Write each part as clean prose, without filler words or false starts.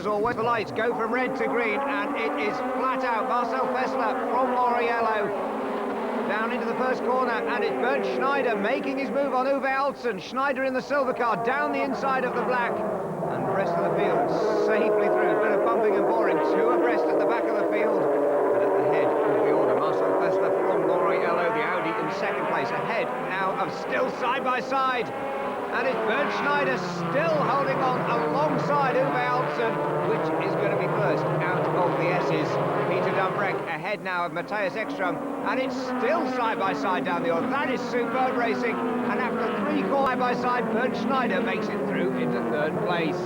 as always. The lights go from red to green, and it is flat out. Marcel Fessler from Lauriello down into the first corner, and it's Bernd Schneider making his move on Uwe Altzen. Schneider in the silver car, down the inside of the black, and the rest of the field safely through. A bit of bumping and boring, two abreast at the back of the field, and at the head of the order, Marcel Fessler from Lauriello, the Audi in second place, ahead now of still side by side. And it's Bernd Schneider still holding on alongside Uwe Altzen, which is going to be first out of the S's. Peter Dumbreck ahead now of Matthias Ekstrom, and it's still side by side down the order. That is superb racing, and after three calls side by side, Bernd Schneider makes it through into third place.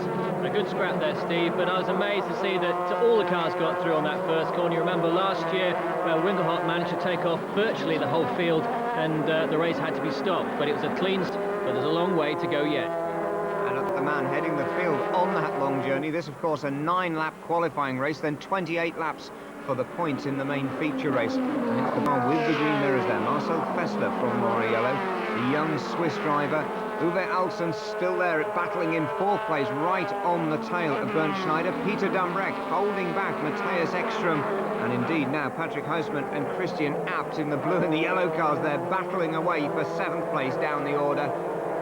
A good scrap there, Steve, but I was amazed to see that all the cars got through on that first corner. You remember last year Winkelhock managed to take off virtually the whole field, and the race had to be stopped, but it was a clean start. But there's a long way to go yet. And at the man heading the field on that long journey, this of course a 9-lap qualifying race, then 28 laps for the points in the main feature race. And it's the man with the green mirrors there, Marcel Fessler from Lauriello, the young Swiss driver. Uwe Altzen still there, battling in fourth place, right on the tail of Bernd Schneider. Peter Dumbreck holding back Matthias Ekstrom, and indeed now Patrick Hausmann and Christian Abt in the blue and the yellow cars. They're battling away for seventh place down the order,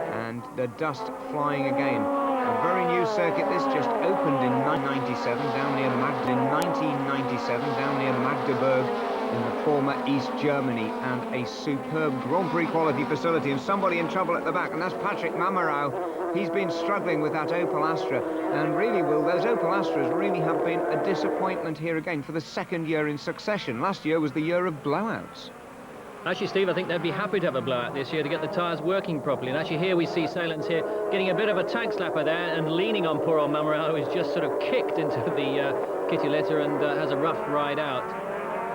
and the dust flying again. A very new circuit, this just opened in 1997 down near Magdeburg in the former East Germany, and a superb Grand Prix quality facility, and somebody in trouble at the back, and that's Patrick Mamarau. He's been struggling with that Opel Astra, and really, Will, those Opel Astras really have been a disappointment here again for the second year in succession. Last year was the year of blowouts. Actually, Steve, I think they'd be happy to have a blowout this year to get the tyres working properly. And actually here we see Salens here getting a bit of a tank slapper there and leaning on poor old Mamarau, who's just sort of kicked into the kitty litter and has a rough ride out.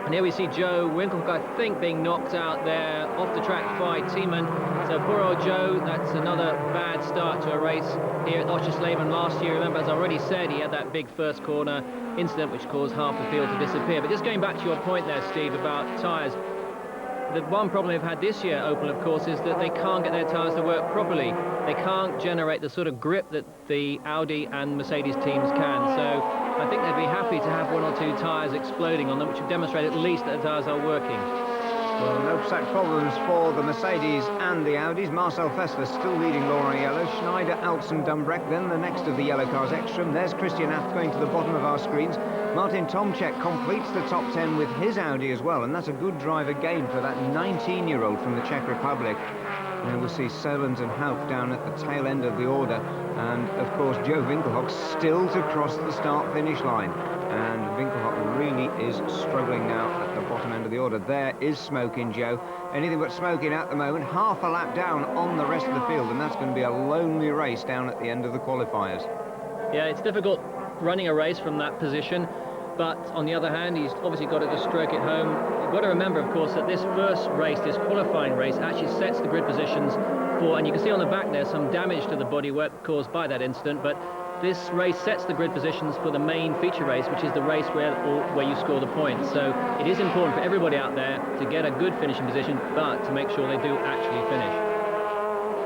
And here we see Joe Winkelhock, I think, being knocked out there off the track by Thiemann. So poor old Joe, that's another bad start to a race here at Oschersleben last year. Remember, as I already said, he had that big first corner incident which caused half the field to disappear. But just going back to your point there, Steve, about tyres, the one problem they've had this year, Opel, of course, is that they can't get their tyres to work properly. They can't generate the sort of grip that the Audi and Mercedes teams can. So I think they'd be happy to have one or two tyres exploding on them, which would demonstrate at least that the tyres are working. Well, no such problems for the Mercedes and the Audis. Marcel Fessler still leading Lauriello. Schneider, Altzen, Dumbreck, then the next of the yellow cars, Ekstrom. There's Christian Abt going to the bottom of our screens. Martin Tomczyk completes the top 10 with his Audi as well, and that's a good drive again for that 19-year-old from the Czech Republic. And we'll see Solens and Haupt down at the tail end of the order, and of course Joe Winkelhock still to cross the start-finish line. And Winkelhock really is struggling now at the bottom end of the order. There is smoke in Joe, anything but smoking at the moment. Half a lap down on the rest of the field, and that's going to be a lonely race down at the end of the qualifiers. Yeah, it's difficult running a race from that position, but on the other hand, he's obviously got to just stroke it home. You've got to remember, of course, that this first race, this qualifying race, actually sets the grid positions for, and you can see on the back there some damage to the bodywork caused by that incident, but this race sets the grid positions for the main feature race, which is the race where you score the points. So it is important for everybody out there to get a good finishing position, but to make sure they do actually finish.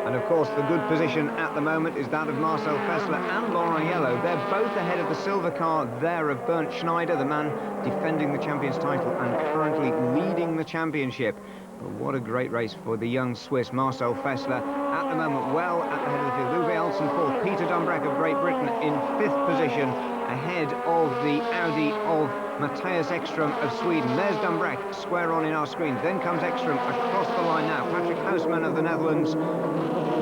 And of course the good position at the moment is that of Marcel Fessler and Lauriello. They're both ahead of the silver car there of Bernd Schneider, the man defending the champion's title and currently leading the championship. But what a great race for the young Swiss Marcel Fessler at the moment, well at the head of the field. Uwe Altzen fourth, Peter Dumbreck of Great Britain in fifth position, ahead of the Audi of Matthias Ekstrom of Sweden. There's Dumbreck square on in our screen. Then comes Ekstrom across the line now. Patrick Hausmann of the Netherlands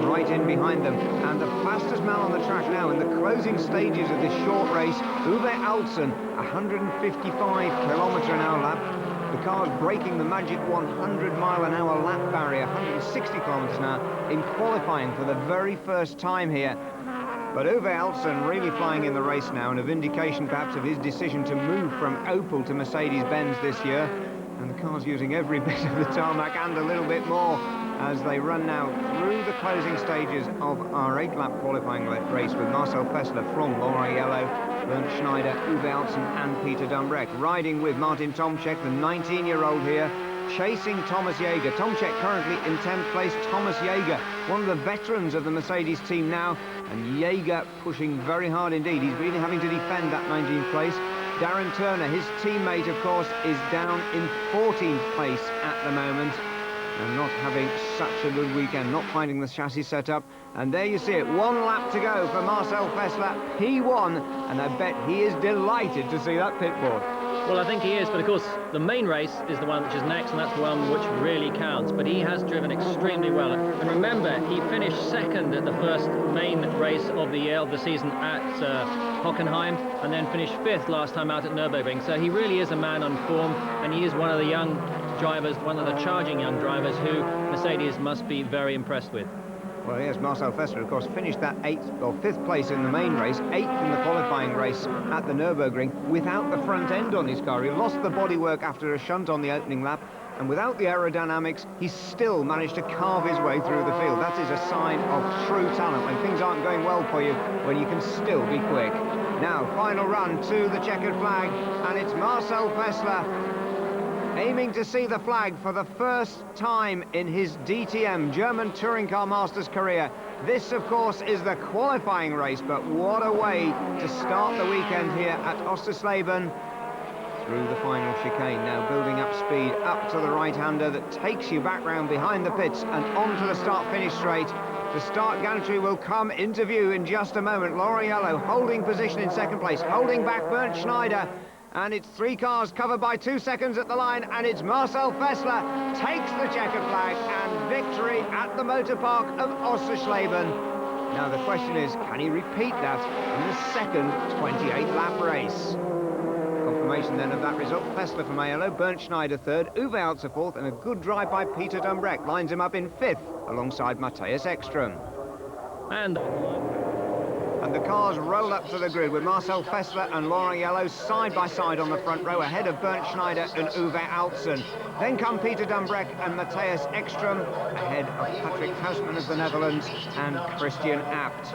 right in behind them. And the fastest man on the track now in the closing stages of this short race, Uwe Altzen, 155km/h lap. The car's breaking the magic 100-mile-an-hour lap barrier, 160 kilometers an hour, in qualifying for the very first time here. But Uwe Altzen really flying in the race now, and a vindication perhaps of his decision to move from Opel to Mercedes-Benz this year. And the car's using every bit of the tarmac and a little bit more as they run now through the closing stages of our 8-lap qualifying race with Marcel Fessler from Lauriello, Bernd Schneider, Uwe Altzen and Peter Dumbreck. Riding with Martin Tomczyk, the 19-year-old here, chasing Thomas Jaeger. Tomczyk currently in 10th place. Thomas Jaeger, one of the veterans of the Mercedes team now, and Jaeger pushing very hard indeed. He's really having to defend that 19th place. Darren Turner, his teammate, of course, is down in 14th place at the moment, and not having such a good weekend, not finding the chassis set up. And there you see it, 1 lap to go for Marcel Fessler, P1, and I bet he is delighted to see that pit board. Well, I think he is, but of course the main race is the one which is next, and that's the one which really counts. But he has driven extremely well, and remember, he finished second at the first main race of the year, of the season, at Hockenheim, and then finished 5th last time out at Nürburgring. So he really is a man on form, and he is one of the young drivers, one of the charging young drivers who Mercedes must be very impressed with. Well, yes, Marcel Fessler, of course, finished that 5th place in the main race, 8th in the qualifying race at the Nürburgring, without the front end on his car. He lost the bodywork after a shunt on the opening lap, and without the aerodynamics, he still managed to carve his way through the field. That is a sign of true talent, when things aren't going well for you, when you can still be quick. Now, final run to the checkered flag, and it's Marcel Fessler aiming to see the flag for the first time in his DTM, German Touring Car Masters career. This, of course, is the qualifying race, but what a way to start the weekend here at Ossersleben. Through the final chicane, now building up speed up to the right-hander that takes you back round behind the pits and onto the start-finish straight. The start gantry will come into view in just a moment. Lauriello holding position in 2nd place, holding back Bernd Schneider. And it's 3 cars covered by 2 seconds at the line, and it's Marcel Fessler takes the checkered flag and victory at the motor park of Ossersleben. Now the question is, can he repeat that in the second 28-lap race? Confirmation then of that result: Fessler from Aiello, Bernd Schneider 3rd, Uwe Alzer 4th, and a good drive by Peter Dumbreck lines him up in 5th alongside Matthias Ekström. And the cars roll up to the grid with Marcel Fessler and Lauriello side by side on the front row, ahead of Bernd Schneider and Uwe Altzen. Then come Peter Dumbreck and Matthias Ekström, ahead of Patrick Hausmann of the Netherlands and Christian Abt.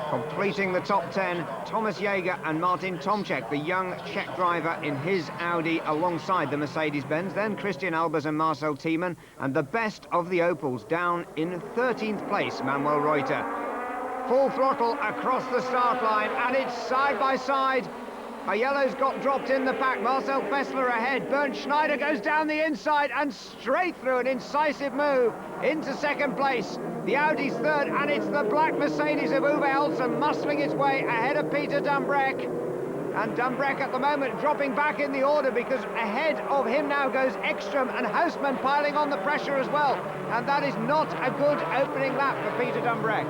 Completing the top 10, Thomas Jaeger and Martin Tomczyk, the young Czech driver in his Audi alongside the Mercedes-Benz. Then Christian Albers and Marcel Thiemann, and the best of the Opels down in 13th place, Manuel Reuter. Full throttle across the start line, and it's side by side. Aiello's got dropped in the pack. Marcel Fessler ahead. Bernd Schneider goes down the inside and straight through an incisive move into 2nd place. The Audi's 3rd, and it's the black Mercedes of Uwe Altzen muscling its way ahead of Peter Dumbreck. And Dumbreck at the moment dropping back in the order, because ahead of him now goes Ekström and Hausmann piling on the pressure as well. And that is not a good opening lap for Peter Dumbreck.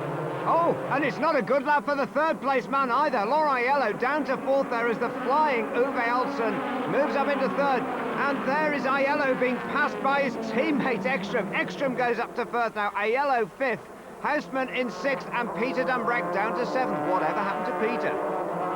Oh, and it's not a good lap for the 3rd place man either. Lauriello down to 4th there as the flying Uwe Altzen moves up into 3rd. And there is Aiello being passed by his teammate Ekström. Ekström goes up to 1st now, Aiello 5th, Hausmann in 6th, and Peter Dumbreck down to 7th. Whatever happened to Peter?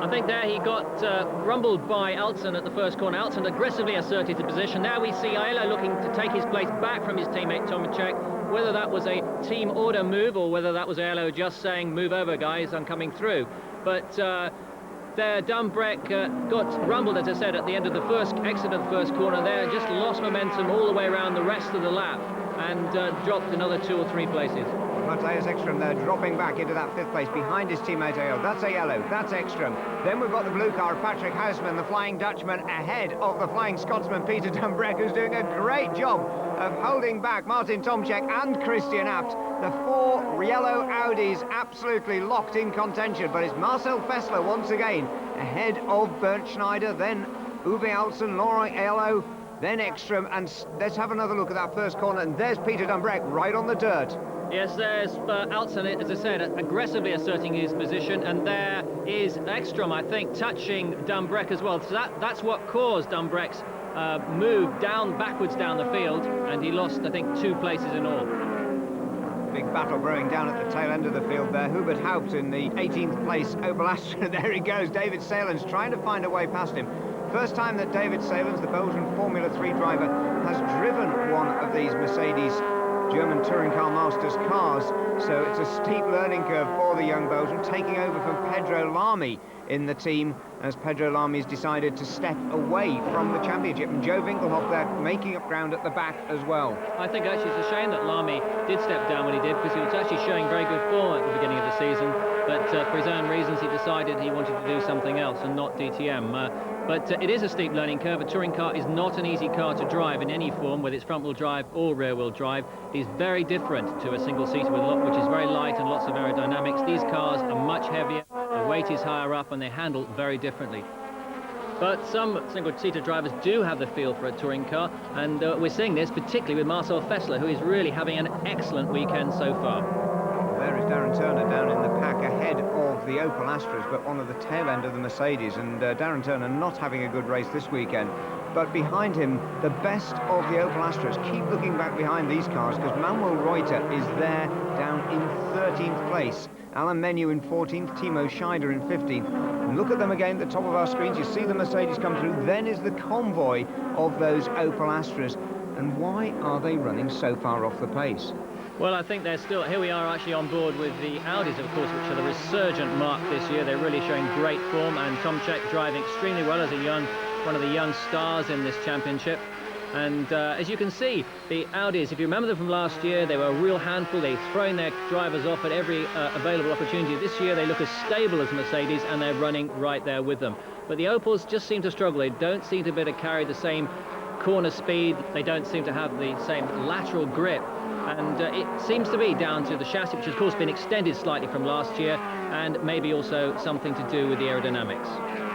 I think there he got rumbled by Altzen at the first corner. Altzen aggressively asserted the position. Now we see Aiello looking to take his place back from his teammate Tomczyk. Whether that was a team order move or whether that was Aiello just saying, move over guys, I'm coming through. But there Dumbreck got rumbled, as I said, at the end of the first exit of the first corner there, just lost momentum all the way around the rest of the lap and dropped another 2 or 3 places. Matthias Ekström there dropping back into that 5th place behind his teammate Aiello. That's Aiello, that's Ekström. Then we've got the blue car of Patrick Hausmann, the Flying Dutchman, ahead of the Flying Scotsman Peter Dumbreck, who's doing a great job of holding back Martin Tomczyk and Christian Abt. The 4 yellow Audis absolutely locked in contention, but it's Marcel Fessler once again ahead of Bernd Schneider, then Uwe Altzen, Lauriello, then Ekström, and let's have another look at that first corner, and there's Peter Dumbreck right on the dirt. Yes, there's Altzen, as I said, aggressively asserting his position, and there is Ekström, I think, touching Dumbreck as well. So that's what caused Dumbreck's move backwards down the field, and he lost, I think, 2 places in all. Big battle brewing down at the tail end of the field there. Hubert Haupt in the 18th place Opel Astra. There he goes. David Salens trying to find a way past him. First time that David Salens, the Belgian Formula 3 driver, has driven one of these Mercedes German Touring Car Masters cars, so it's a steep learning curve for the young Belgian, taking over from Pedro Lamy in the team as Pedro Lami's decided to step away from the championship, and Joe Winkelhoff there making up ground at the back as well. I think actually it's a shame that Lamy did step down when he did, because he was actually showing very good form at the beginning of the season, but for his own reasons he decided he wanted to do something else and not DTM. But it is a steep learning curve. A touring car is not an easy car to drive in any form, whether it's front-wheel drive or rear-wheel drive. It is very different to a single-seater which is very light and lots of aerodynamics. These cars are much heavier, the weight is higher up, and they handle very differently. But some single-seater drivers do have the feel for a touring car, and we're seeing this particularly with Marcel Fessler, who is really having an excellent weekend so far. There is Darren Turner down in the pack ahead of the Opel Astras, but on the tail end of the Mercedes, and Darren Turner not having a good race this weekend. But behind him, the best of the Opel Astras. Keep looking back behind these cars, because Manuel Reuter is there down in 13th place. Alain Menu in 14th, Timo Scheider in 15th. And look at them again at the top of our screens. You see the Mercedes come through. Then is the convoy of those Opel Astras. And why are they running so far off the pace? Well, I think they're still... Here we are actually on board with the Audis, of course, which are the resurgent mark this year. They're really showing great form, and Tomczyk driving extremely well as one of the young stars in this championship. And as you can see, the Audis, if you remember them from last year, they were a real handful. They've thrown their drivers off at every available opportunity. This year they look as stable as Mercedes, and they're running right there with them. But the Opels just seem to struggle. They don't seem to be able to carry the same corner speed. They don't seem to have the same lateral grip. And it seems to be down to the chassis, which has of course been extended slightly from last year, and maybe also something to do with the aerodynamics.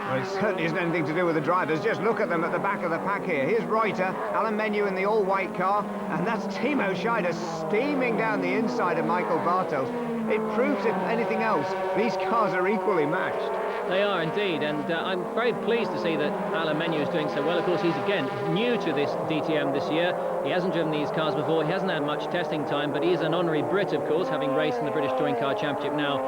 Well, it certainly isn't anything to do with the drivers. Just look at them at the back of the pack here. Here's Reuter, Alain Menu in the all-white car, and that's Timo Scheider steaming down the inside of Michael Bartels. It proves, if anything else, these cars are equally matched. They are indeed, and I'm very pleased to see that Alain Menu is doing so well. Of course, he's again new to this DTM this year. He hasn't driven these cars before. He hasn't had much testing time, but he is an honorary Brit, of course, having raced in the British Touring Car Championship now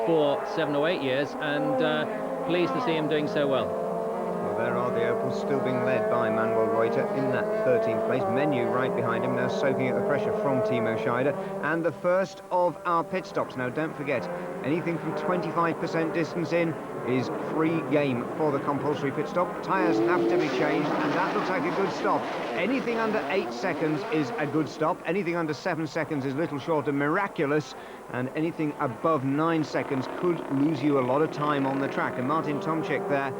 for 7 or 8 years, and pleased to see him doing so well. Well, there are the Opels still being led by Manuel Reuter in that 13th place. Menu right behind him now, soaking up the pressure from Timo Scheider. And the first of our pit stops. Now, don't forget, anything from 25% distance in is free game for the compulsory pit stop. Tyres have to be changed, and that looks like a good stop. Anything under 8 seconds is a good stop. Anything under 7 seconds is little short of miraculous, and anything above 9 seconds could lose you a lot of time on the track. And Martin Tomczyk there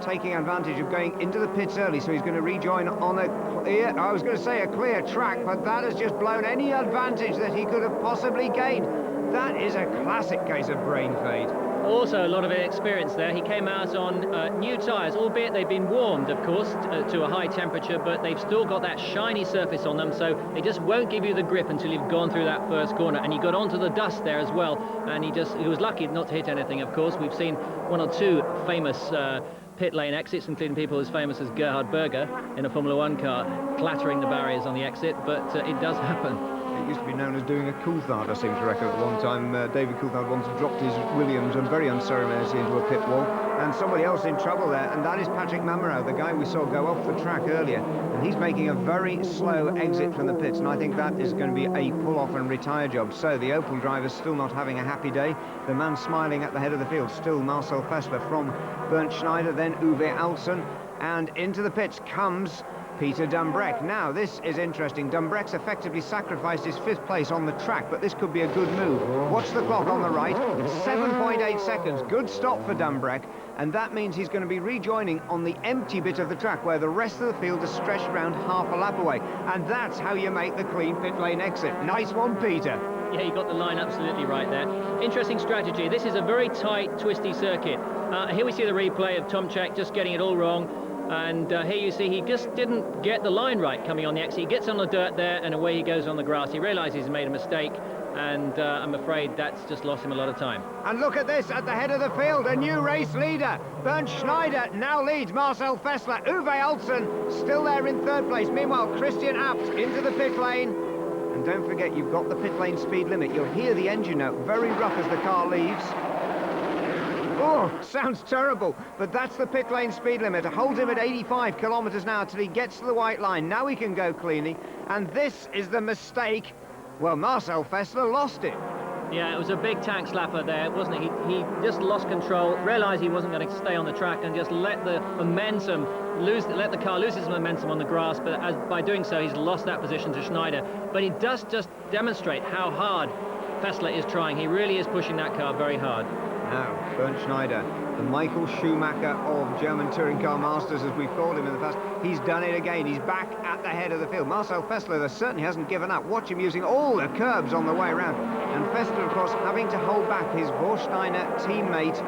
taking advantage of going into the pits early, so he's going to rejoin on a clear, I was going to say a clear track, but that has just blown any advantage that he could have possibly gained. That is a classic case of brain fade. Also a lot of experience there. He came out on new tyres, albeit they've been warmed, of course, to a high temperature, but they've still got that shiny surface on them, so they just won't give you the grip until you've gone through that first corner. And he got onto the dust there as well, and he was lucky not to hit anything, of course. We've seen 1 or 2 famous pit lane exits, including people as famous as Gerhard Berger in a Formula 1 car clattering the barriers on the exit, but it does happen. It used to be known as doing a Coulthard, I seem to reckon, at one time. David Coulthard once dropped his Williams and very unceremoniously into a pit wall, and somebody else in trouble there, and that is Patrick Mamaro, the guy we saw go off the track earlier, and he's making a very slow exit from the pits, and I think that is going to be a pull-off and retire job. So the Opel driver's still not having a happy day. The man smiling at the head of the field, still Marcel Fessler from Bernd Schneider, then Uwe Alsen, and into the pits comes Peter Dumbreck. Now, this is interesting. Dumbreck's effectively sacrificed his 5th place on the track, but this could be a good move. Watch the clock on the right. 7.8 seconds. Good stop for Dumbreck, and that means he's going to be rejoining on the empty bit of the track where the rest of the field is stretched around half a lap away. And that's how you make the clean pit lane exit. Nice one, Peter. Yeah, you got the line absolutely right there. Interesting strategy. This is a very tight, twisty circuit. Here we see the replay of Tomczyk just getting it all wrong. And here you see he just didn't get the line right coming on the exit. He gets on the dirt there, and away he goes on the grass. He realises he's made a mistake, and I'm afraid that's just lost him a lot of time. And look at this, at the head of the field, a new race leader. Bernd Schneider now leads Marcel Fessler. Uwe Alsen still there in 3rd place. Meanwhile, Christian Abt into the pit lane. And don't forget, you've got the pit lane speed limit. You'll hear the engine note, very rough as the car leaves. Oh, sounds terrible, but that's the pit lane speed limit. It holds him at 85 kilometres an hour till he gets to the white line. Now he can go cleanly, and this is the mistake. Well, Marcel Fessler lost it. Yeah, it was a big tank slapper there, wasn't it? He just lost control, realised he wasn't going to stay on the track, and just let the momentum let the car lose its momentum on the grass. But by doing so, he's lost that position to Schneider. But he does just demonstrate how hard Fessler is trying. He really is pushing that car very hard. Now, Bernd Schneider, the Michael Schumacher of German touring car masters, as we've called him in the past, he's done it again. He's back at the head of the field. Marcel Fessler certainly hasn't given up. Watch him using all the curbs on the way around. And Fessler, of course, having to hold back his Vorsteiner teammate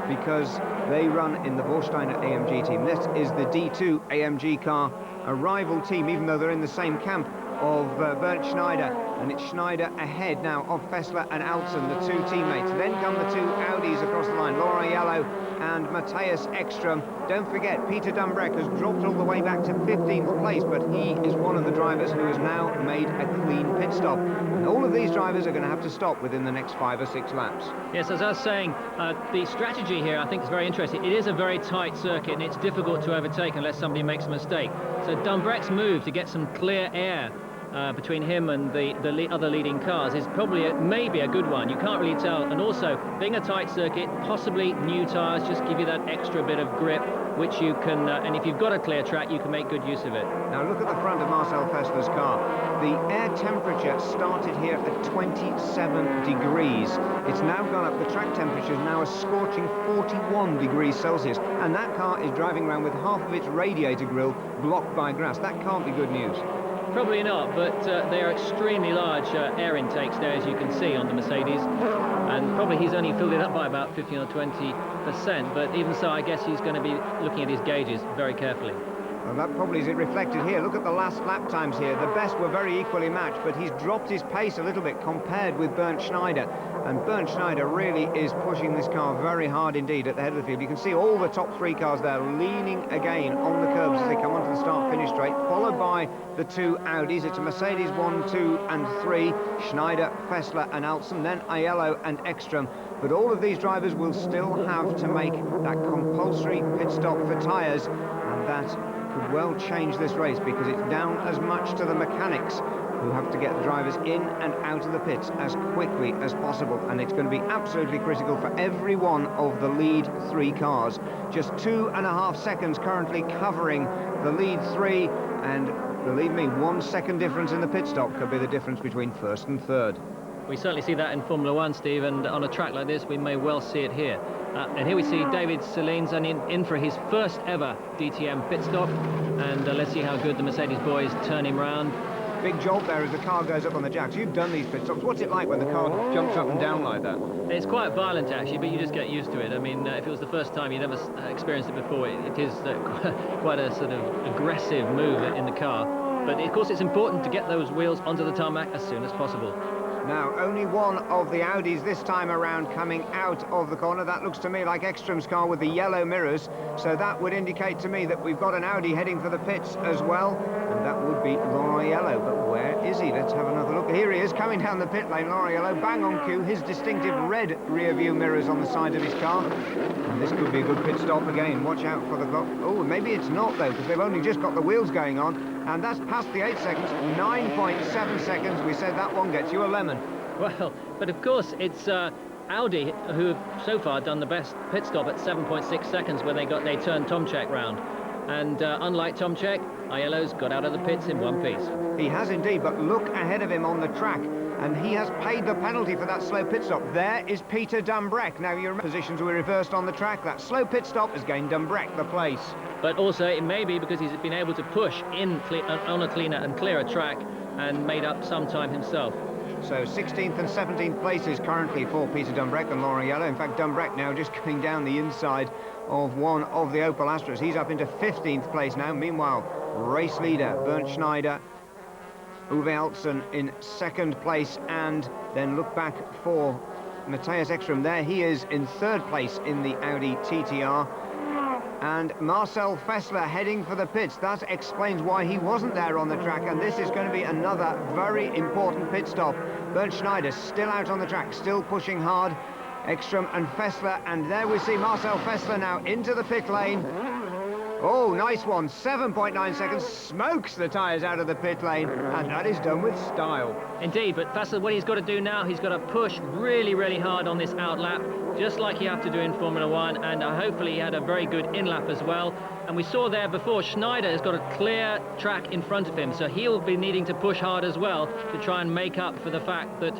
because they run in the Vorsteiner AMG team. This is the D2 AMG car, a rival team, even though they're in the same camp of Bernd Schneider, and it's Schneider ahead now of Fessler and Alsen, the two teammates. Then come the two Audis across the line, Laurent Yellow and Matthias Ekstrom. Don't forget, Peter Dumbreck has dropped all the way back to 15th place, but he is one of the drivers who has now made a clean pit stop. And all of these drivers are going to have to stop within the next 5 or 6 laps. Yes, as I was saying, the strategy here I think is very interesting. It is a very tight circuit, and it's difficult to overtake unless somebody makes a mistake. So Dumbreck's move to get some clear air between him and the other leading cars is probably maybe a good one. You can't really tell. And also, being a tight circuit, possibly new tyres just give you that extra bit of grip, which you can, and if you've got a clear track, you can make good use of it. Now look at the front of Marcel Fessler's car. The air temperature started here at 27 degrees. It's now gone up. The track temperature is now a scorching 41 degrees Celsius. And that car is driving around with half of its radiator grille blocked by grass. That can't be good news. Probably not, but they are extremely large air intakes there, as you can see on the Mercedes, and probably he's only filled it up by about 15 or 20%, but even so, I guess he's going to be looking at his gauges very carefully. Well, that probably is it reflected here. Look at the last lap times here. The best were very equally matched, but he's dropped his pace a little bit compared with Bernd Schneider. And Bernd Schneider really is pushing this car very hard indeed at the head of the field. You can see all the top 3 cars there leaning again on the curbs as they come onto the start-finish straight, followed by the 2 Audis. It's a Mercedes 1, 2 and 3, Schneider, Fessler and Alsen, then Aiello and Ekstrom. But all of these drivers will still have to make that compulsory pit stop for tyres, and that could well change this race because it's down as much to the mechanics who have to get the drivers in and out of the pits as quickly as possible, and it's going to be absolutely critical for every one of the lead 3 cars. Just 2.5 seconds currently covering the lead 3, and believe me, 1 second difference in the pit stop could be the difference between first and third. We certainly see that in Formula One, Steve, and on a track like this we may well see it here. And here we see David Selins in for his first ever DTM pit stop, and let's see how good the Mercedes boys turn him round. Big jolt there as the car goes up on the jacks. You've done these pit stops. What's it like when the car jumps up and down like that? It's quite violent actually, but you just get used to it. I mean, if it was the first time, you never experienced it before, it is quite a sort of aggressive move in the car. But of course it's important to get those wheels onto the tarmac as soon as possible. Now, only one of the Audis this time around coming out of the corner. That looks to me like Ekstrom's car with the yellow mirrors. So that would indicate to me that we've got an Audi heading for the pits as well. And that would be Laurent Yellow. But where is he? Let's have another look. Here he is coming down the pit lane, Laurent Yellow, bang on cue. His distinctive red rear view mirrors on the side of his car. And this could be a good pit stop again. Watch out for the clock. Oh, maybe it's not though, because they've only just got the wheels going on. And that's past the 8 seconds, 9.7 seconds. We said that one gets you a lemon. Well, but of course it's Audi who have so far done the best pit stop at 7.6 seconds when they turned Tomczyk round. And unlike Tomczyk, Aiello's got out of the pits in one piece. He has indeed, but look ahead of him on the track. And he has paid the penalty for that slow pit stop. There is Peter Dumbreck. Now your positions were reversed on the track. That slow pit stop has gained Dumbreck the place. But also it may be because he's been able to push in on a cleaner and clearer track and made up some time himself. So 16th and 17th places currently for Peter Dumbreck and Laurent Yellow. In fact, Dumbreck now just coming down the inside of one of the Opel Astras. He's up into 15th place now. Meanwhile, race leader Bernd Schneider, Uwe Alsen in 2nd place, and then look back for Matthias Ekstrom. There he is in 3rd place in the Audi TTR. And Marcel Fessler heading for the pits. That explains why he wasn't there on the track, and this is going to be another very important pit stop. Bernd Schneider still out on the track, still pushing hard. Ekstrom and Fessler, and there we see Marcel Fessler now into the pit lane. Oh, nice one. 7.9 seconds. Smokes the tyres out of the pit lane. And that is done with style. Indeed, but Fassler, what he's got to do now, he's got to push really, really hard on this out lap, just like you have to do in Formula One, and hopefully he had a very good in lap as well. And we saw there before, Schneider has got a clear track in front of him, so he'll be needing to push hard as well to try and make up for the fact that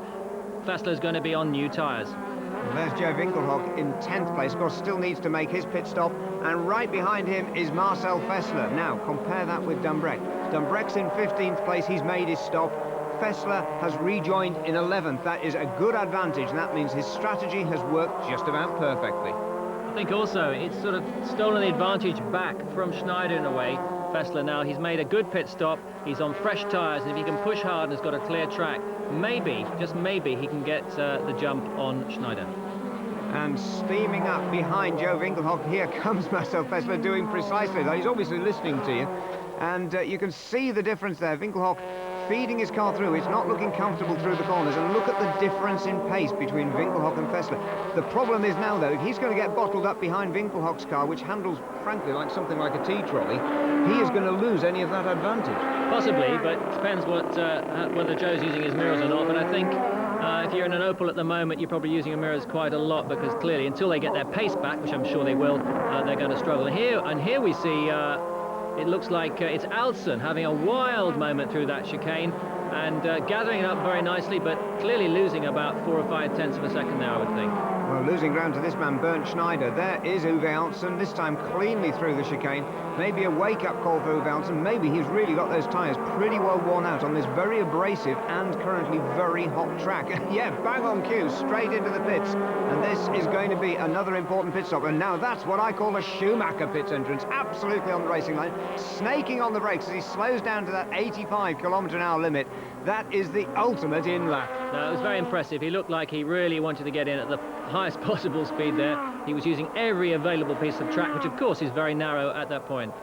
Fassler's going to be on new tyres. Well, there's Joe Winkelhock in 10th place. Of course, still needs to make his pit stop. And right behind him is Marcel Fessler. Now, compare that with Dumbreck. Dumbreck's in 15th place. He's made his stop. Fessler has rejoined in 11th. That is a good advantage, and that means his strategy has worked just about perfectly. I think also it's sort of stolen the advantage back from Schneider in a way. Fessler now, he's made a good pit stop. He's on fresh tyres, and if he can push hard and has got a clear track, maybe, just maybe, he can get the jump on Schneider. And steaming up behind Joe Winkelhock, here comes Marcel Fessler doing precisely that. He's obviously listening to you. And you can see the difference there. Winkelhock feeding his car through. It's not looking comfortable through the corners. And look at the difference in pace between Winkelhock and Fessler. The problem is now, though, if he's going to get bottled up behind Winkelhock's car, which handles, frankly, like something like a tea trolley, he is going to lose any of that advantage. Possibly, but it depends whether Joe's using his mirrors or not. But I think if you're in an Opel at the moment, you're probably using your mirrors quite a lot, because clearly, until they get their pace back, which I'm sure they will, they're going to struggle. And here we see... it looks like it's Alson having a wild moment through that chicane and gathering it up very nicely, but clearly losing about 4 or 5 tenths of a second there, I would think. Well, losing ground to this man, Bernd Schneider. There is Uwe Alson, this time cleanly through the chicane. Maybe a wake-up call for Uwe Alson. Maybe he's really got those tyres pretty well worn out on this very abrasive and currently very hot track. Yeah, bang on cue, straight into the pits. And this is going to be another important pit stop. And now that's what I call a Schumacher pits entrance. Absolutely on the racing line, snaking on the brakes as he slows down to that 85 km/h limit. That is the ultimate in-lap. No, it was very impressive. He looked like he really wanted to get in at the highest possible speed there. He was using every available piece of track, which of course is very narrow at that point.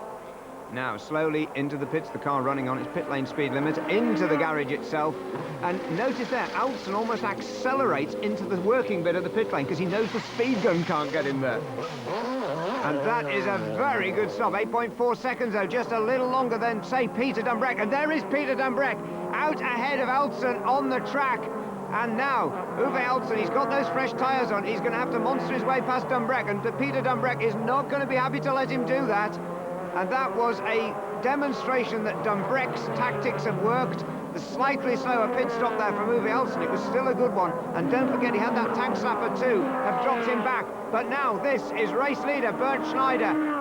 Now slowly into the pits, the car running on its pit lane speed limit, into the garage itself. And notice there, Alson almost accelerates into the working bit of the pit lane because he knows the speed gun can't get in there. And that is a very good stop. 8.4 seconds though, just a little longer than, say, Peter Dumbreck. And there is Peter Dumbreck out ahead of Alson on the track. And now, Uwe Alson, he's got those fresh tyres on. He's going to have to monster his way past Dumbreck. And Peter Dumbreck is not going to be happy to let him do that. And that was a demonstration that Dumbreck's tactics have worked. The slightly slower pit stop there from Uwe Alson, it was still a good one. And don't forget, he had that tank slapper too, have dropped him back. But now this is race leader Bernd Schneider.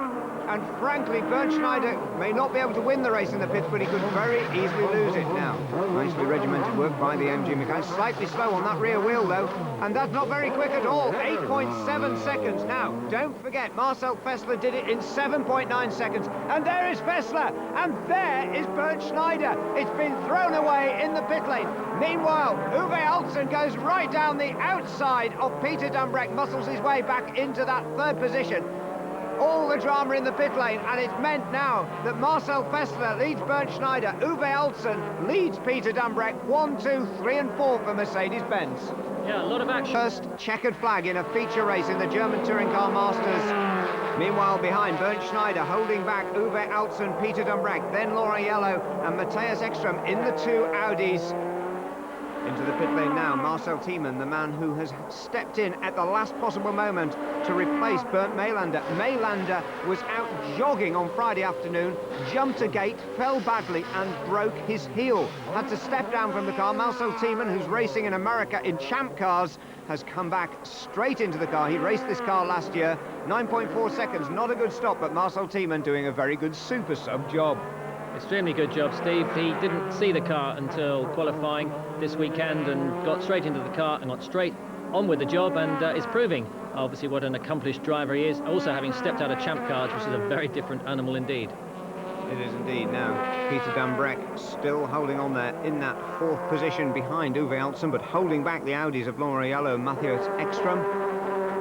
And frankly, Bernd Schneider may not be able to win the race in the pits, but he could very easily lose it now. Nicely regimented work by the MG mechanics. Slightly slow on that rear wheel, though. And that's not very quick at all. 8.7 seconds. Now, don't forget, Marcel Fessler did it in 7.9 seconds. And there is Fessler. And there is Bernd Schneider. It's been thrown away in the pit lane. Meanwhile, Uwe Alson goes right down the outside of Peter Dumbreck, muscles his way back into that third position. All the drama in the pit lane, and it's meant now that Marcel Fessler leads Bernd Schneider, Uwe Alson leads Peter Dumbreck, 1, 2, 3 and 4 for Mercedes-Benz. Yeah, a lot of action. First checkered flag in a feature race in the German Touring Car Masters. Meanwhile, behind, Bernd Schneider holding back Uwe Alson, Peter Dumbreck, then Laura Yellow and Matthias Ekström in the 2 Audis. Into the pit lane now, Marcel Thiemann, the man who has stepped in at the last possible moment to replace Bernd Maylander. Maylander was out jogging on Friday afternoon, jumped a gate, fell badly and broke his heel. Had to step down from the car. Marcel Thiemann, who's racing in America in champ cars, has come back straight into the car. He raced this car last year. 9.4 seconds, not a good stop, but Marcel Thiemann doing a very good super sub job. Extremely good job, Steve. He didn't see the car until qualifying this weekend and got straight into the car and got straight on with the job, and is proving obviously what an accomplished driver he is, also having stepped out of champ cars, which is a very different animal indeed. It is indeed. Now Peter Dumbreck still holding on there in that 4th position behind Uwe Alson, but holding back the Audis of Laura Yellow and Matthias Ekström.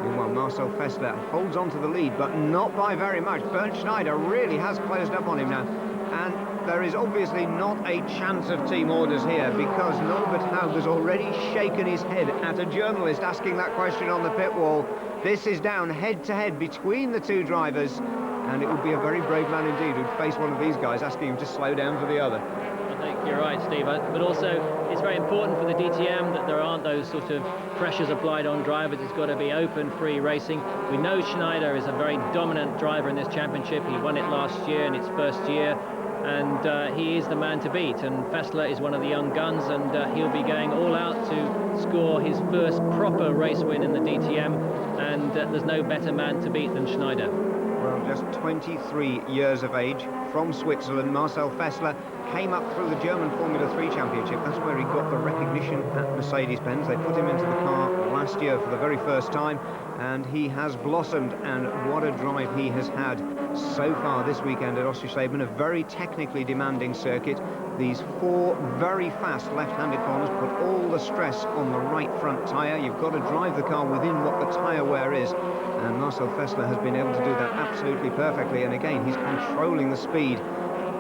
Meanwhile, Marcel Fessler holds on to the lead, but not by very much. Bernd Schneider really has closed up on him now. And there is obviously not a chance of team orders here, because Norbert Haug has already shaken his head at a journalist asking that question on the pit wall. This is down head-to-head between the 2 drivers. and it would be a very brave man indeed who'd face one of these guys asking him to slow down for the other. I think you're right, Steve, but also it's very important for the DTM that there aren't those sort of pressures applied on drivers. It's got to be open, free racing. We know Schneider is a very dominant driver in this championship. He won it last year in its first year, and he is the man to beat. And Fessler is one of the young guns, and he'll be going all out to score his first proper race win in the DTM, and there's no better man to beat than Schneider. Well, just 23 years of age, from Switzerland, Marcel Fessler came up through the German Formula 3 Championship. That's where he got the recognition at Mercedes-Benz. They put him into the car last year for the very first time, and he has blossomed, and what a drive he has had so far this weekend at Oschersleben, a very technically demanding circuit. These 4 very fast left-handed corners put all the stress on the right front tyre. You've got to drive the car within what the tyre wear is, and Marcel Fessler has been able to do that absolutely perfectly. And again, he's controlling the speed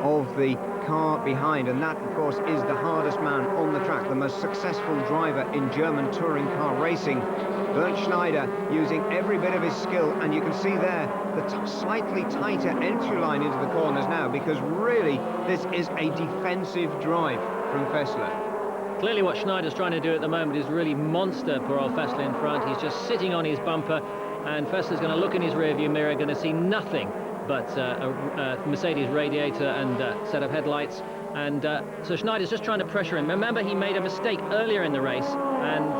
of the car behind, and that of course is the hardest man on the track, the most successful driver in German touring car racing. Bernd Schneider using every bit of his skill, and you can see there the slightly tighter entry line into the corners now, because really this is a defensive drive from Fessler. Clearly what Schneider's trying to do at the moment is really monster poor old Fessler in front. He's just sitting on his bumper, and Fessler's going to look in his rearview mirror, going to see nothing but a Mercedes radiator and set of headlights. And so Schneider's just trying to pressure him. Remember, he made a mistake earlier in the race, and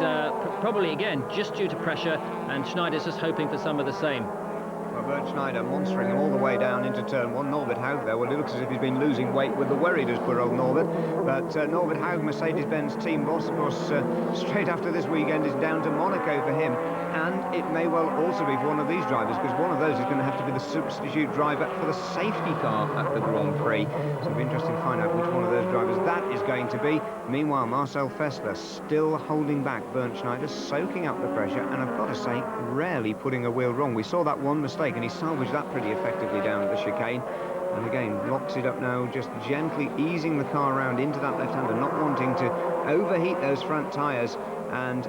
probably again just due to pressure, and Schneider's just hoping for some of the same. Well, Bernd Schneider monstering him all the way down into turn 1. Norbert Haug there, well, it looks as if he's been losing weight with the worry, does poor old Norbert. But Norbert Haug, Mercedes-Benz team boss, of course, straight after this weekend is down to Monaco for him. And it may well also be for one of these drivers, because one of those is going to have to be the substitute driver for the safety car at the Grand Prix. So it'll be interesting to find out which one of those drivers that is going to be. Meanwhile, Marcel Fessler still holding back Bernd Schneider, soaking up the pressure, and I've got to say, rarely putting a wheel wrong. We saw that one mistake, and he salvaged that pretty effectively down at the chicane. And again, locks it up now, just gently easing the car around into that left-hander, not wanting to overheat those front tyres, and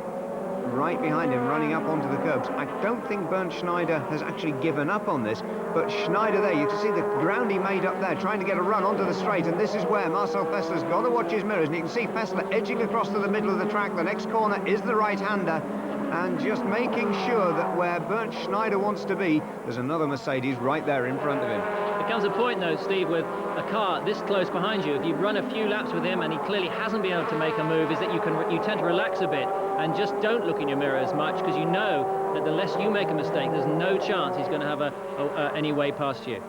right behind him, running up onto the curbs. I don't think Bernd Schneider has actually given up on this, but Schneider there, you can see the ground he made up there, trying to get a run onto the straight, and this is where Marcel Fessler's got to watch his mirrors, and you can see Fessler edging across to the middle of the track. The next corner is the right-hander, and just making sure that where Bernd Schneider wants to be, there's another Mercedes right there in front of him. There comes a point though, Steve, with a car this close behind you, if you run a few laps with him and he clearly hasn't been able to make a move, is that you tend to relax a bit and just don't look in your mirror as much, because you know that the less you make a mistake, there's no chance he's going to have any way past you.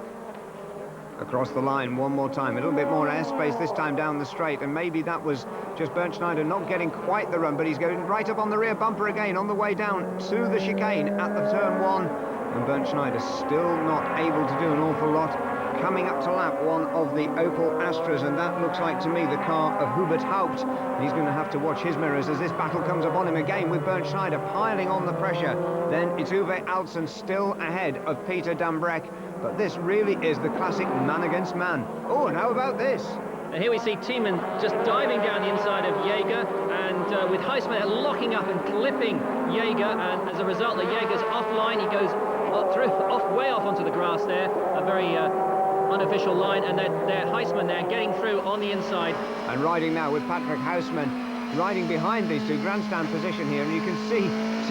Across the line one more time, a little bit more airspace this time down the straight, and maybe that was just Bernd Schneider not getting quite the run, but he's going right up on the rear bumper again on the way down to the chicane at the turn 1, and Bernd Schneider still not able to do an awful lot. Coming up to lap 1 of the Opel Astras, and that looks like to me the car of Hubert Haupt. He's going to have to watch his mirrors as this battle comes upon him again, with Bernd Schneider piling on the pressure. Then it's Uwe Alsen still ahead of Peter Dambreck. But this really is the classic man against man. Oh, and how about this? And here we see Thiemann just diving down the inside of Jaeger, and with Heisman locking up and clipping Jaeger, and as a result, the Jaeger's offline. He goes way off onto the grass there, a very unofficial line, and they're Heisman there getting through on the inside. And riding now with Patrick Hausmann, riding behind these two, grandstand position here, and you can see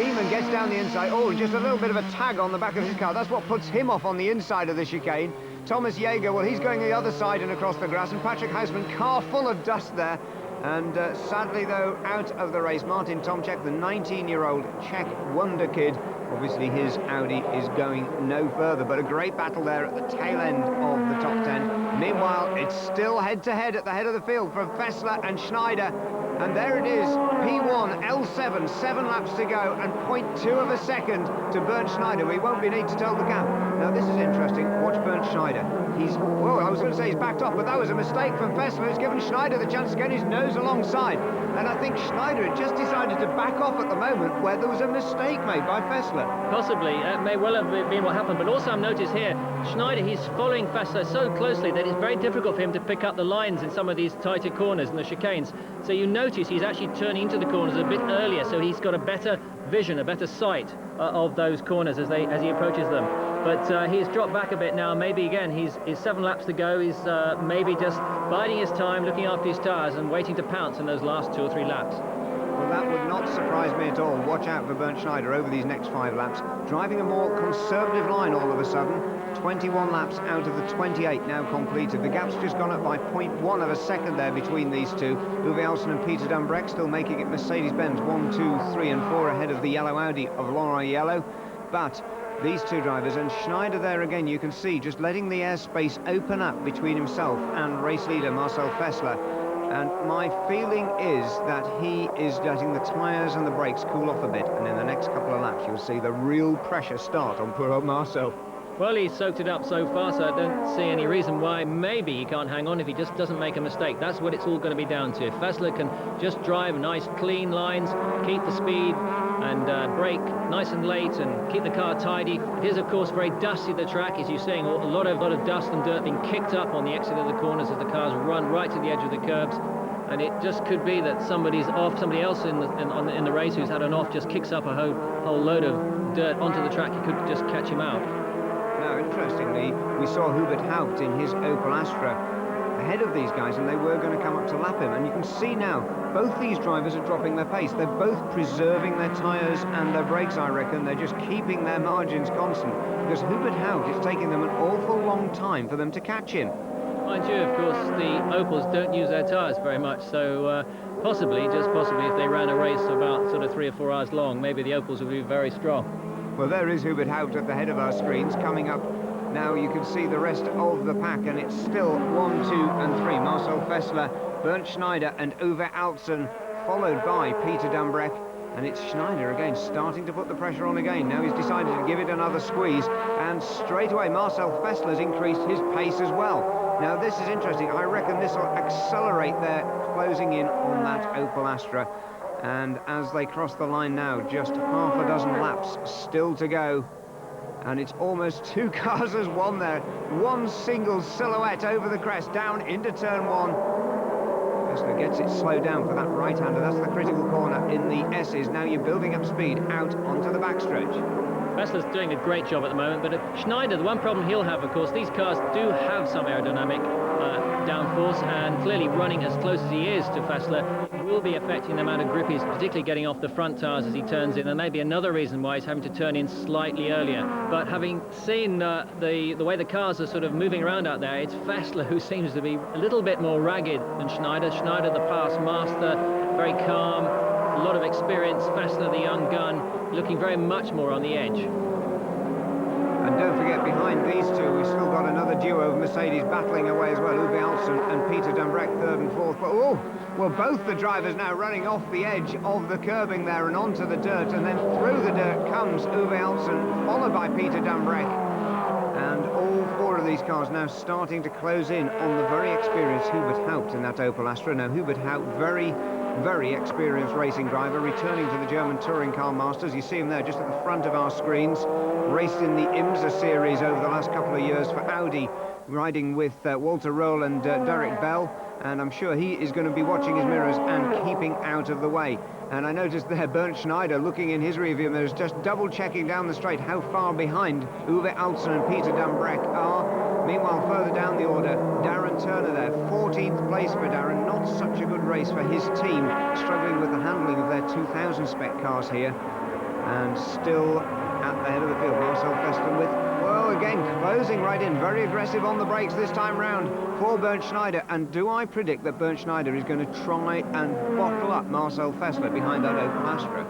Thiemann gets down the inside. Oh, just a little bit of a tag on the back of his car. That's what puts him off on the inside of the chicane. Thomas Jaeger, well, he's going the other side and across the grass, and Patrick Hausmann, car full of dust there. And sadly, though, out of the race, Martin Tomčák, the 19-year-old Czech wonder kid. Obviously, his Audi is going no further, but a great battle there at the tail end of the top 10. Meanwhile, it's still head-to-head at the head of the field for Fessler and Schneider. And there it is, P1, L7, 7 laps to go, and 0.2 of a second to Bernd Schneider. We won't be need to tell the gap. Now, this is interesting. Watch Bernd Schneider. Well, I was going to say he's backed off, but that was a mistake from Fessler. It's given Schneider the chance to get his nose alongside. And I think Schneider had just decided to back off at the moment where there was a mistake made by Fessler. Possibly. It may well have been what happened, but also I've noticed here, Schneider, he's following Fessler so closely that it's very difficult for him to pick up the lines in some of these tighter corners and the chicanes. So you notice he's actually turning into the corners a bit earlier, so he's got a better vision, a better sight of those corners as he approaches them. But he's dropped back a bit now. Maybe again, he's 7 laps to go. He's maybe just biding his time, looking after his tyres and waiting to pounce in those last 2 or 3 laps. Well, that would not surprise me at all. Watch out for Bernd Schneider over these next 5 laps, driving a more conservative line all of a sudden. 21 laps out of the 28 now completed. The gap's just gone up by 0.1 of a second there between these two. Uwe Alsen and Peter Dambreck still making it Mercedes-Benz 1, 2, 3 and 4 ahead of the yellow Audi of Laurent Yellow. But these two drivers, and Schneider there again, you can see just letting the airspace open up between himself and race leader Marcel Fessler. And my feeling is that he is letting the tyres and the brakes cool off a bit, and in the next couple of laps you'll see the real pressure start on poor old Marcel. Well, he's soaked it up so far, so I don't see any reason why maybe he can't hang on if he just doesn't make a mistake. That's what it's all going to be down to. If Fessler can just drive nice, clean lines, keep the speed and brake nice and late and keep the car tidy. It is, of course, very dusty, the track, as you're seeing, a lot of dust and dirt being kicked up on the exit of the corners as the cars run right to the edge of the curbs. And it just could be that somebody's off, somebody else in the race who's had an off just kicks up a whole load of dirt onto the track. He could just catch him out. Now, interestingly, we saw Hubert Haupt in his Opel Astra ahead of these guys, and they were going to come up to lap him. And you can see now, both these drivers are dropping their pace. They're both preserving their tyres and their brakes, I reckon. They're just keeping their margins constant, because Hubert Haupt is taking them an awful long time for them to catch him. Mind you, of course, the Opels don't use their tyres very much, so possibly, just possibly, if they ran a race about sort of 3 or 4 hours long, maybe the Opels would be very strong. Well, there is Hubert Haupt at the head of our screens. Coming up now, you can see the rest of the pack, and it's still 1, 2 and 3. Marcel Fessler, Bernd Schneider and Uwe Alsen, followed by Peter Dambreck. And it's Schneider again starting to put the pressure on again. Now he's decided to give it another squeeze, and straight away Marcel Fessler's increased his pace as well. Now this is interesting. I reckon this will accelerate their closing in on that Opel Astra. And as they cross the line now, just half a dozen laps still to go. And it's almost 2 cars as 1 there. One single silhouette over the crest, down into turn 1. Fessler gets it slowed down for that right-hander. That's the critical corner in the S's. Now you're building up speed out onto the backstretch. Fessler's doing a great job at the moment, but Schneider, the one problem he'll have, of course, these cars do have some aerodynamic downforce, and clearly running as close as he is to Fessler will be affecting the amount of grip he's particularly getting off the front tyres as he turns in, and maybe another reason why he's having to turn in slightly earlier. But having seen the way the cars are sort of moving around out there, it's Fessler who seems to be a little bit more ragged than Schneider. Schneider, the past master, very calm, a lot of experience. Fessler, the young gun, looking very much more on the edge. And don't forget, behind these two, we've still got another duo of Mercedes battling away as well. Uwe Alsen and Peter Dambreck, 3rd and 4th. But, oh, well, both the drivers now running off the edge of the curbing there and onto the dirt. And then through the dirt comes Uwe Alsen, followed by Peter Dambreck. And all 4 of these cars now starting to close in on the very experienced Hubert Haupt in that Opel Astra. Now, Hubert Haupt, very experienced racing driver, returning to the German Touring Car Masters. You see him there just at the front of our screens. Raced in the IMSA series over the last couple of years for Audi, riding with Walter Röhrl and Derek Bell. And I'm sure he is going to be watching his mirrors and keeping out of the way. And I noticed there Bernd Schneider looking in his rearview mirrors, just double-checking down the straight how far behind Uwe Alsen and Peter Dambreck are. Meanwhile, further down the order, Darren Turner there, 14th place for Darren. Not such a good race for his team, struggling with the handling of their 2000 spec cars here. And still at the head of the field, Marcel Fessler with, well, again, closing right in, very aggressive on the brakes this time round for Bernd Schneider. And do I predict that Bernd Schneider is going to try and bottle up Marcel Fessler behind that Opel Astra?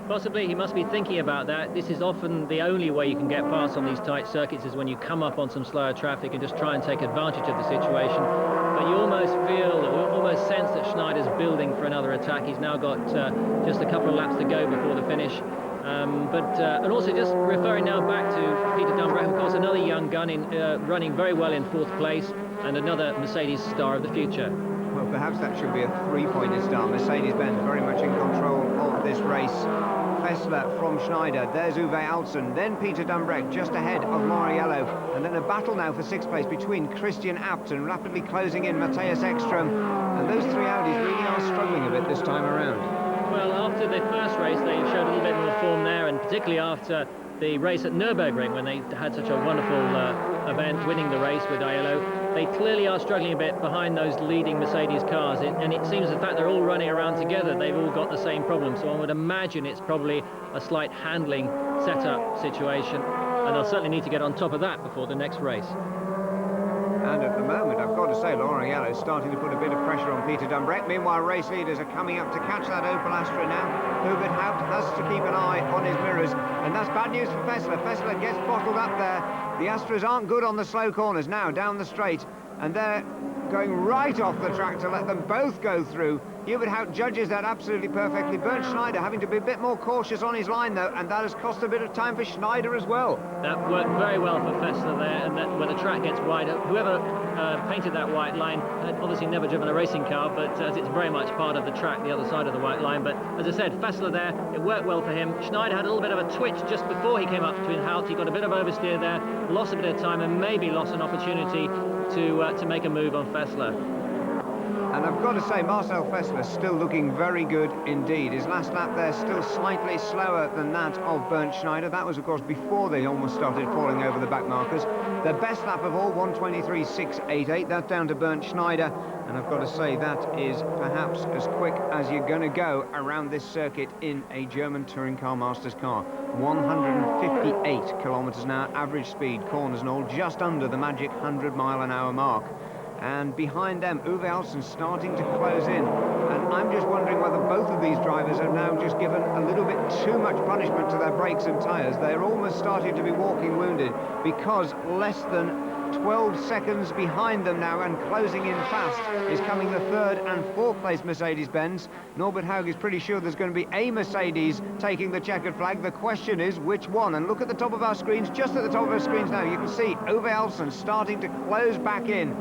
Possibly. He must be thinking about that. This is often the only way you can get past on these tight circuits, is when you come up on some slower traffic and just try and take advantage of the situation. But you almost feel, or almost sense, that Schneider's building for another attack. He's now got just a couple of laps to go before the finish. And also just referring now back to Peter Dambreck, of course, another young gun running very well in 4th place, and another Mercedes star of the future. Well, perhaps that should be a 3-pointed star. Mercedes-Benz very much in control of this race. Fessler from Schneider, there's Uwe Alsen, then Peter Dambreck just ahead of Moriello, and then a battle now for 6th place between Christian Abt and rapidly closing in Matthias Ekstrom. And those 3 Audis really are struggling a bit this time around. Well, after the first race, they showed a little bit more form there, and particularly after the race at Nürburgring, when they had such a wonderful event, winning the race with Aiello. They clearly are struggling a bit behind those leading Mercedes cars, and it seems the fact they're all running around together, they've all got the same problem. So I would imagine it's probably a slight handling setup situation, and they'll certainly need to get on top of that before the next race. And at the moment, I've got to say, Laurent Aiello is starting to put a bit of pressure on Peter Dumbreck. Meanwhile, race leaders are coming up to catch that Opel Astra now. Hubert Haupt has to keep an eye on his mirrors, and that's bad news for Fessler. Fessler gets bottled up there. The Astras aren't good on the slow corners now, down the straight, and they're going right off the track to let them both go through. Hubert Haupt judges that absolutely perfectly. Bernd Schneider having to be a bit more cautious on his line, though, and that has cost a bit of time for Schneider as well. That worked very well for Fessler there, and that when the track gets wider, whoever painted that white line had obviously never driven a racing car, but as it's very much part of the track, the other side of the white line. But as I said, Fessler there, it worked well for him. Schneider had a little bit of a twitch just before he came up between Haupt. He got a bit of oversteer there, lost a bit of time, and maybe lost an opportunity to make a move on Fessler. And I've got to say, Marcel Fessler still looking very good indeed. His last lap there still slightly slower than that of Bernd Schneider. That was, of course, before they almost started falling over the back markers. Their best lap of all, 1:23.688. That's down to Bernd Schneider. And I've got to say, that is perhaps as quick as you're going to go around this circuit in a German Touring Car Masters car. 158 kilometers an hour average speed, corners and all, just under the magic 100-mile-an-hour mark. And behind them, Uwe Alsen starting to close in. And I'm just wondering whether both of these drivers have now just given a little bit too much punishment to their brakes and tyres. They're almost starting to be walking wounded, because less than 12 seconds behind them now, and closing in fast, is coming the third and fourth place Mercedes-Benz. Norbert Haug is pretty sure there's going to be a Mercedes taking the checkered flag. The question is which one. And look at the top of our screens, just at the top of our screens now, you can see Uwe Alsen starting to close back in.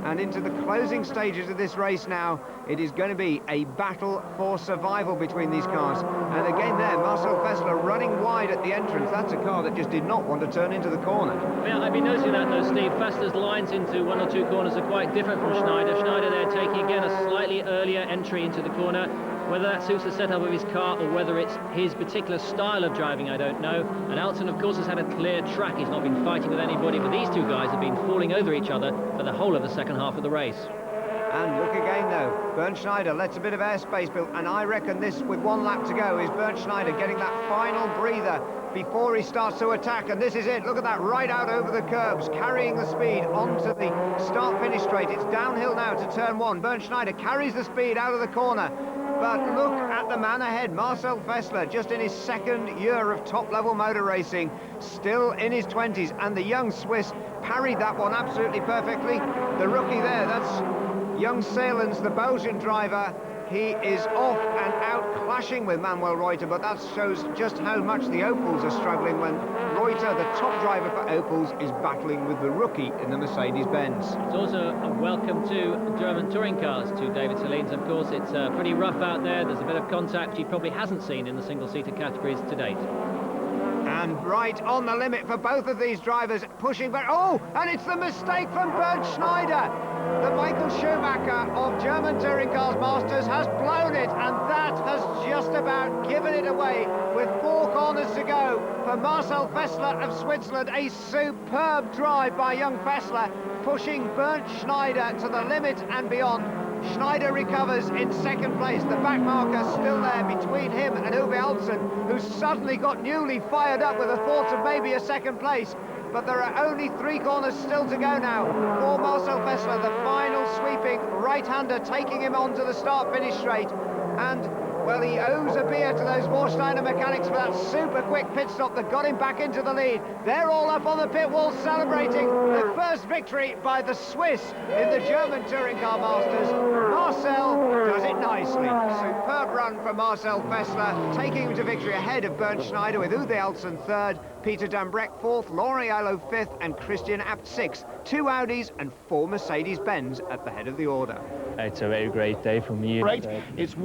And into the closing stages of this race now, it is going to be a battle for survival between these cars. And again there, Marcel Fessler running wide at the entrance. That's a car that just did not want to turn into the corner. Yeah, I've been noticing that though, Steve. Fessler's lines into one or two corners are quite different from Schneider. Schneider there taking again a slightly earlier entry into the corner. Whether that suits the setup of his car or whether it's his particular style of driving, I don't know. And Alsen, of course, has had a clear track. He's not been fighting with anybody, but these two guys have been falling over each other for the whole of the second half of the race. And look again, though. Bernd Schneider lets a bit of airspace build, and I reckon this, with one lap to go, is Bernd Schneider getting that final breather before he starts to attack. And this is it. Look at that, right out over the curbs, carrying the speed onto the start-finish straight. It's downhill now to turn one. Bernd Schneider carries the speed out of the corner. But look at the man ahead, Marcel Fessler, just in his second year of top-level motor racing, still in his 20s, and the young Swiss parried that one absolutely perfectly. The rookie there, that's young Salens, the Belgian driver. He is off and out clashing with Manuel Reuter, but that shows just how much the Opels are struggling when Reuter, the top driver for Opels, is battling with the rookie in the Mercedes-Benz. It's also a welcome to German touring cars to David Selins. Of course, it's pretty rough out there. There's a bit of contact he probably hasn't seen in the single-seater categories to date. And right on the limit for both of these drivers, pushing back. Oh, and it's the mistake from Bernd Schneider. The Michael Schumacher of German Touring Cars Masters has blown it, and that has just about given it away with 4 corners to go for Marcel Fessler of Switzerland. A superb drive by young Fessler, pushing Bernd Schneider to the limit and beyond. Schneider recovers in second place. The back marker still there between him and Uwe Alsen, who suddenly got newly fired up with the thoughts of maybe a second place. But there are only 3 corners still to go now for Marcel Fessler, the final sweeping right-hander, taking him onto the start-finish straight. And, well, he owes a beer to those Warsteiner mechanics for that super quick pit stop that got him back into the lead. They're all up on the pit wall celebrating the first victory by the Swiss in the German Touring Car Masters. Marcel does it nicely. Superb run from Marcel Fessler, taking him to victory ahead of Bernd Schneider, with Uwe Alsen third, Peter Dumbreck fourth, Laurent Aiello fifth, and Christian Abt sixth. 2 Audis and 4 Mercedes-Benz at the head of the order. It's a very great day for me. Great. It's